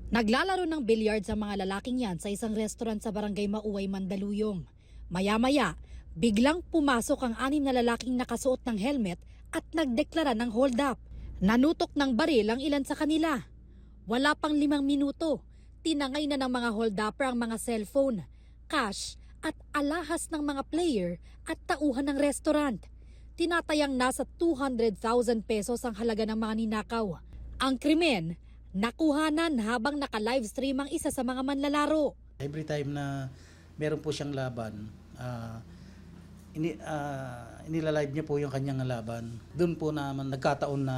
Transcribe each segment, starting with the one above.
Naglalaro ng bilyard sa mga lalaking yan sa isang restaurant sa barangay Mauway, Mandaluyong. Maya-maya, biglang pumasok ang 6 na lalaking nakasuot ng helmet at nagdeklara ng hold up. Nanutok ng baril ang ilan sa kanila. Wala pang 5 minuto, tinangay na ng mga hold-upper ang mga cellphone, cash at alahas ng mga player at tauhan ng restaurant. Tinatayang nasa 200,000 pesos ang halaga ng mga ninakaw. Ang krimen, nakuhanan habang naka-livestream ang isa sa mga manlalaro. Every time na meron po siyang laban, inilalive niya po yung kanyang laban. Doon po naman nagkataon na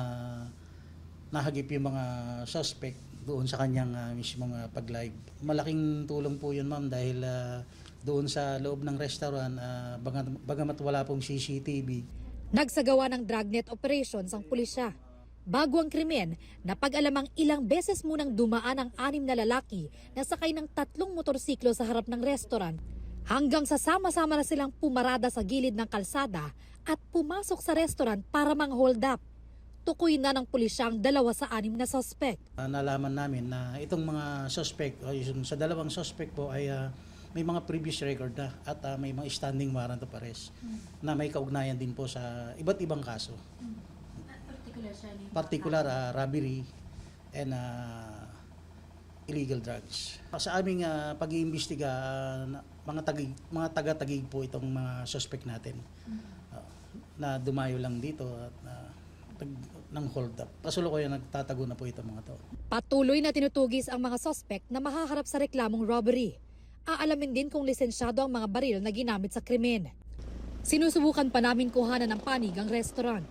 nahagip yung mga suspect doon sa kanyang mismong pag-live. Malaking tulong po yun, ma'am, dahil doon sa loob ng restaurant, bagamat wala pong CCTV. Nagsagawa ng dragnet operations ang pulisya. Bago ang krimen, napag-alamang ilang beses munang dumaan ang 6 na lalaki na sakay ng 3 motorsiklo sa harap ng restaurant hanggang sa sama-sama na silang pumarada sa gilid ng kalsada at pumasok sa restaurant para mang-hold up. Tukoy na ng pulisya ang 2 sa 6 na suspect. Nalaman namin na itong mga suspect, sa 2 suspect po ay may mga previous record na at may mga standing warrant of arrest na may kaugnayan din po sa iba't ibang kaso. Particular robbery and illegal drugs. Sa aming pag-iimbestiga, mga taga-tagig po itong mga suspect natin na dumayo lang dito at ng hold up. Kasulukuyan nagtatago na po itong mga to. Patuloy na tinutugis ang mga suspect na mahaharap sa reklamong robbery. Aalamin din kung lisensyado ang mga baril na ginamit sa krimen. Sinusubukan pa namin kuhanan ng panig ang restaurant.